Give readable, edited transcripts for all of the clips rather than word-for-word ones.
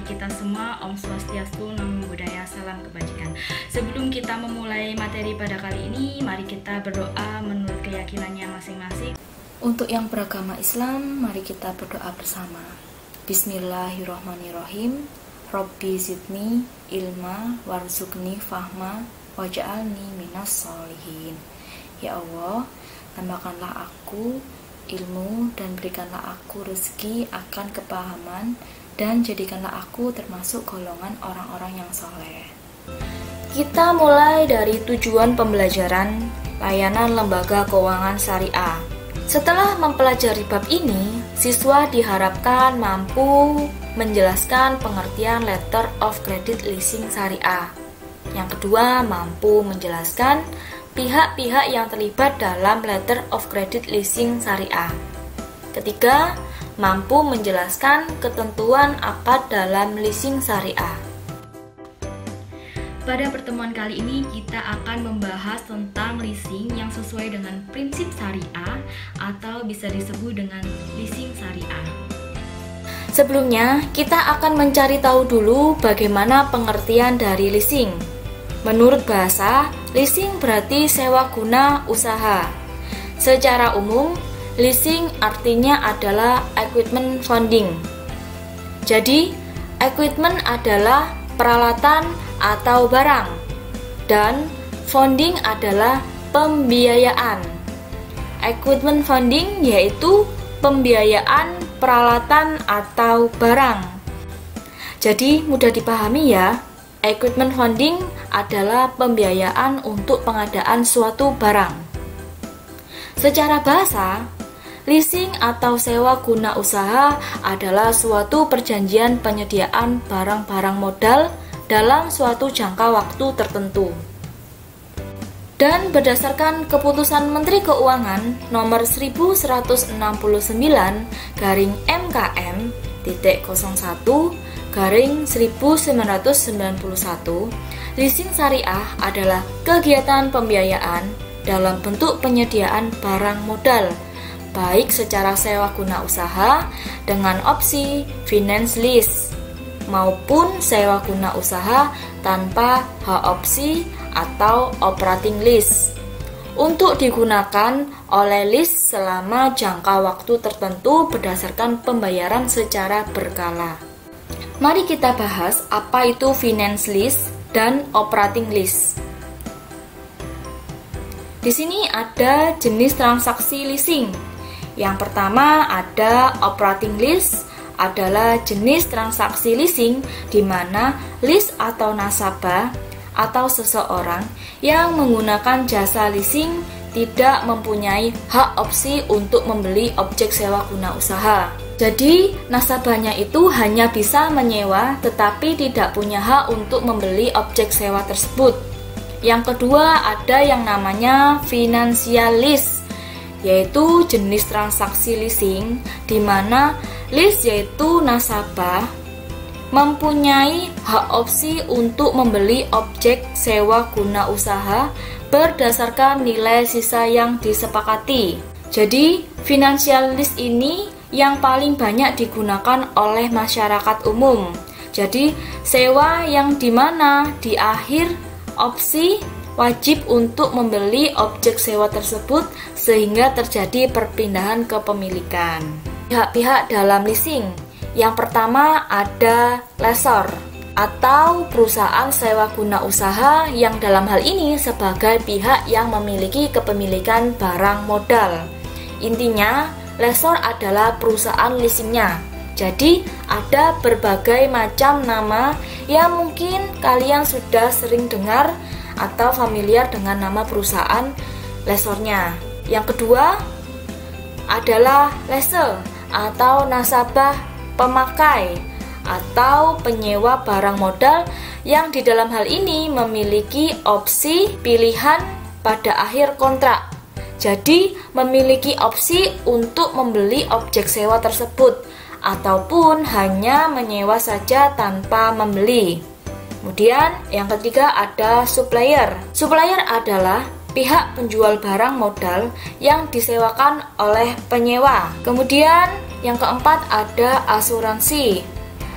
kita semua. Om Swastiastu, Namo Buddhaya, salam kebajikan. Sebelum kita memulai materi pada kali ini, mari kita berdoa menurut keyakinannya masing-masing. Untuk yang beragama Islam, mari kita berdoa bersama. Bismillahirrahmanirrahim. Robbi zidni ilma warzuqni fahma waj'alni minas sholihin. Ya Allah, tambahkanlah aku ilmu dan berikanlah aku rezeki akan kepahaman, dan jadikanlah aku termasuk golongan orang-orang yang soleh. Kita mulai dari tujuan pembelajaran layanan lembaga keuangan syariah. Setelah mempelajari bab ini, siswa diharapkan mampu menjelaskan pengertian letter of credit leasing syariah. Yang kedua, mampu menjelaskan pihak-pihak yang terlibat dalam letter of credit leasing syariah. Ketiga, mampu menjelaskan ketentuan apa dalam leasing syariah. Pada pertemuan kali ini kita akan membahas tentang leasing yang sesuai dengan prinsip syariah atau bisa disebut dengan leasing syariah. Sebelumnya, kita akan mencari tahu dulu bagaimana pengertian dari leasing. Menurut bahasa, leasing berarti sewa guna usaha. Secara umum, leasing artinya adalah equipment funding. Jadi, equipment adalah peralatan atau barang, dan funding adalah pembiayaan. Equipment funding yaitu pembiayaan peralatan atau barang. Jadi, mudah dipahami ya. Equipment funding adalah pembiayaan untuk pengadaan suatu barang. Secara bahasa, leasing atau sewa guna usaha adalah suatu perjanjian penyediaan barang-barang modal dalam suatu jangka waktu tertentu. Dan berdasarkan keputusan Menteri Keuangan nomor 1199-01/1991, leasing syariah adalah kegiatan pembiayaan dalam bentuk penyediaan barang modal, baik secara sewa guna usaha dengan opsi finance lease maupun sewa guna usaha tanpa hak opsi atau operating lease, untuk digunakan oleh lease selama jangka waktu tertentu berdasarkan pembayaran secara berkala. Mari kita bahas apa itu finance lease dan operating lease. Di sini ada jenis transaksi leasing. Yang pertama ada operating lease, adalah jenis transaksi leasing di mana lease atau nasabah atau seseorang yang menggunakan jasa leasing tidak mempunyai hak opsi untuk membeli objek sewa guna usaha. Jadi, nasabahnya itu hanya bisa menyewa tetapi tidak punya hak untuk membeli objek sewa tersebut. Yang kedua, ada yang namanya financial lease, yaitu jenis transaksi leasing di mana lease yaitu nasabah mempunyai hak opsi untuk membeli objek sewa guna usaha berdasarkan nilai sisa yang disepakati. Jadi, financial lease ini yang paling banyak digunakan oleh masyarakat umum. Jadi, sewa yang dimana di akhir opsi wajib untuk membeli objek sewa tersebut sehingga terjadi perpindahan kepemilikan. Pihak-pihak dalam leasing. Yang pertama ada lessor atau perusahaan sewa guna usaha yang dalam hal ini sebagai pihak yang memiliki kepemilikan barang modal. Intinya, lessor adalah perusahaan leasingnya. Jadi, ada berbagai macam nama yang mungkin kalian sudah sering dengar atau familiar dengan nama perusahaan lessornya. Yang kedua adalah lessor atau nasabah pemakai atau penyewa barang modal yang di dalam hal ini memiliki opsi pilihan pada akhir kontrak. Jadi, memiliki opsi untuk membeli objek sewa tersebut ataupun hanya menyewa saja tanpa membeli. Kemudian, yang ketiga ada supplier. Supplier adalah pihak penjual barang modal yang disewakan oleh penyewa. Kemudian, yang keempat ada asuransi.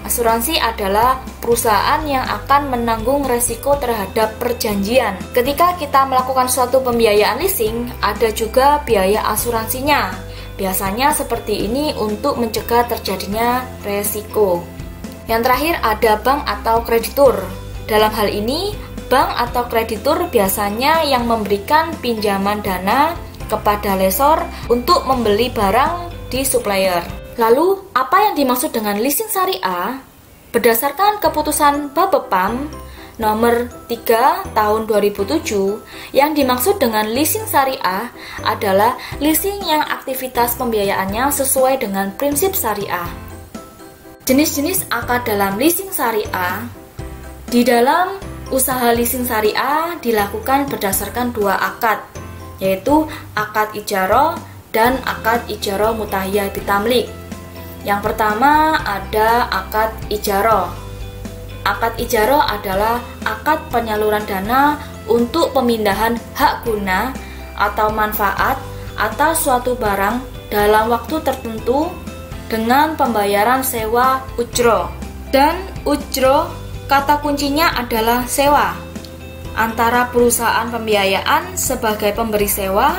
Asuransi adalah perusahaan yang akan menanggung resiko terhadap perjanjian. Ketika kita melakukan suatu pembiayaan leasing, ada juga biaya asuransinya. Biasanya seperti ini untuk mencegah terjadinya resiko. Yang terakhir ada bank atau kreditur. Dalam hal ini, bank atau kreditur biasanya yang memberikan pinjaman dana kepada lessor untuk membeli barang di supplier. Lalu, apa yang dimaksud dengan leasing syariah? Berdasarkan keputusan Bapepam nomor 3 tahun 2007, yang dimaksud dengan leasing syariah adalah leasing yang aktivitas pembiayaannya sesuai dengan prinsip syariah. Jenis-jenis akad dalam leasing syariah. Di dalam usaha leasing syariah dilakukan berdasarkan dua akad, yaitu akad ijarah dan akad ijarah mutahiyah bitamlik. Yang pertama ada akad ijarah. Akad ijarah adalah akad penyaluran dana untuk pemindahan hak guna atau manfaat atas suatu barang dalam waktu tertentu dengan pembayaran sewa ujroh. Dan ujroh kata kuncinya adalah sewa antara perusahaan pembiayaan sebagai pemberi sewa,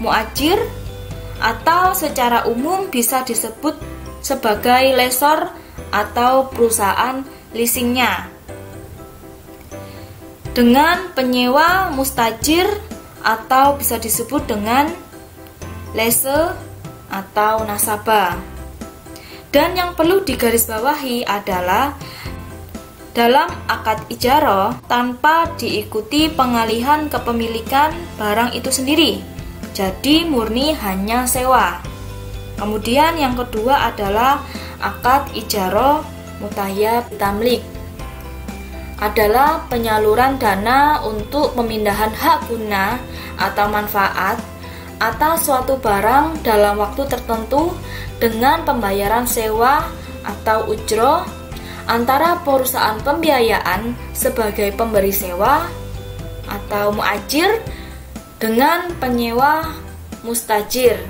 muajir, atau secara umum bisa disebut sebagai lessor atau perusahaan leasingnya. Dengan penyewa mustajir atau bisa disebut dengan lessee atau nasabah. Dan yang perlu digarisbawahi adalah dalam akad ijarah tanpa diikuti pengalihan kepemilikan barang itu sendiri. Jadi murni hanya sewa. Kemudian yang kedua adalah akad ijarah mutahiyah bitamlik. Adalah penyaluran dana untuk pemindahan hak guna atau manfaat atas suatu barang dalam waktu tertentu dengan pembayaran sewa atau ujroh antara perusahaan pembiayaan sebagai pemberi sewa atau muajir dengan penyewa mustajir,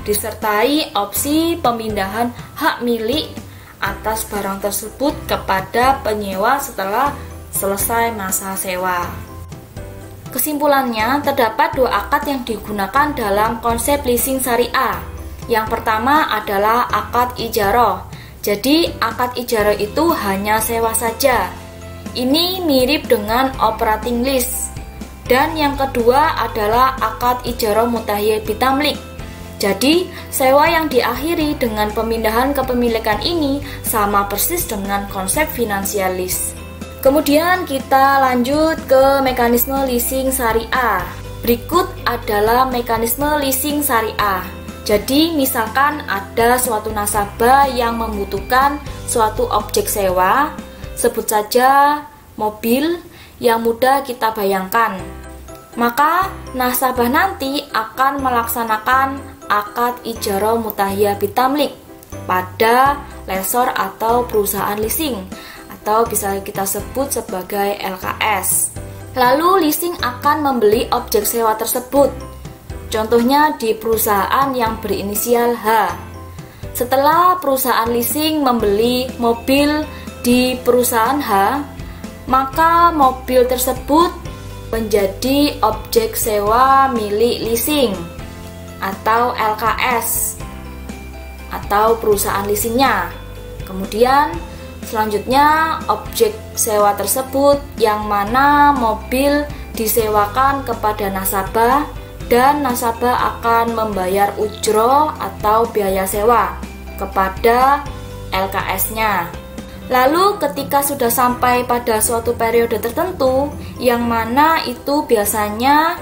disertai opsi pemindahan hak milik atas barang tersebut kepada penyewa setelah selesai masa sewa. Kesimpulannya, terdapat dua akad yang digunakan dalam konsep leasing syariah. Yang pertama adalah akad ijarah. Jadi, akad ijarah itu hanya sewa saja. Ini mirip dengan operating lease. Dan yang kedua adalah akad ijarah mutahiyah bitamlik. Jadi, sewa yang diakhiri dengan pemindahan kepemilikan ini sama persis dengan konsep finansial lease. Kemudian kita lanjut ke mekanisme leasing syariah. Berikut adalah mekanisme leasing syariah. Jadi, misalkan ada suatu nasabah yang membutuhkan suatu objek sewa, sebut saja mobil yang mudah kita bayangkan. Maka, nasabah nanti akan melaksanakan akad ijarah mutahiyah bitamlik pada lessor atau perusahaan leasing, atau bisa kita sebut sebagai LKS. Lalu leasing akan membeli objek sewa tersebut. Contohnya di perusahaan yang berinisial H. Setelah perusahaan leasing membeli mobil di perusahaan H, maka mobil tersebut menjadi objek sewa milik leasing atau LKS atau perusahaan leasingnya. Kemudian selanjutnya objek sewa tersebut yang mana mobil disewakan kepada nasabah dan nasabah akan membayar ujroh atau biaya sewa kepada LKS-nya. Lalu ketika sudah sampai pada suatu periode tertentu yang mana itu biasanya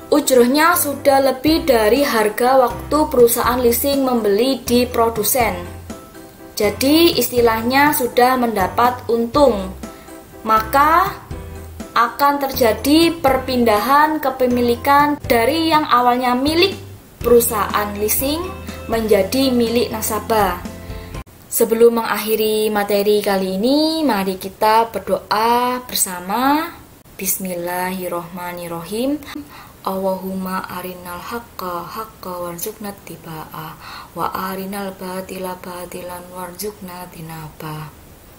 ujrohnya sudah lebih dari harga waktu perusahaan leasing membeli di produsen. Jadi istilahnya sudah mendapat untung. Maka akan terjadi perpindahan kepemilikan dari yang awalnya milik perusahaan leasing menjadi milik nasabah. Sebelum mengakhiri materi kali ini, mari kita berdoa bersama. Bismillahirrohmanirrohim. Allahumma arinal haqqa haqqa warzuqna tiba'ah wa arinal batila batilan warzuqna tinabah.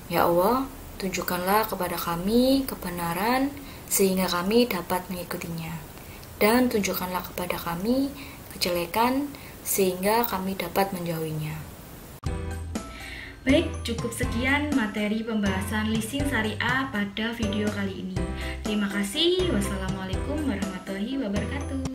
Ya Allah, tunjukkanlah kepada kami kebenaran sehingga kami dapat mengikutinya, dan tunjukkanlah kepada kami kejelekan sehingga kami dapat menjauhinya. Baik, cukup sekian materi pembahasan leasing syariah pada video kali ini. Terima kasih. Wassalamualaikum warahmatullahi wabarakatuh.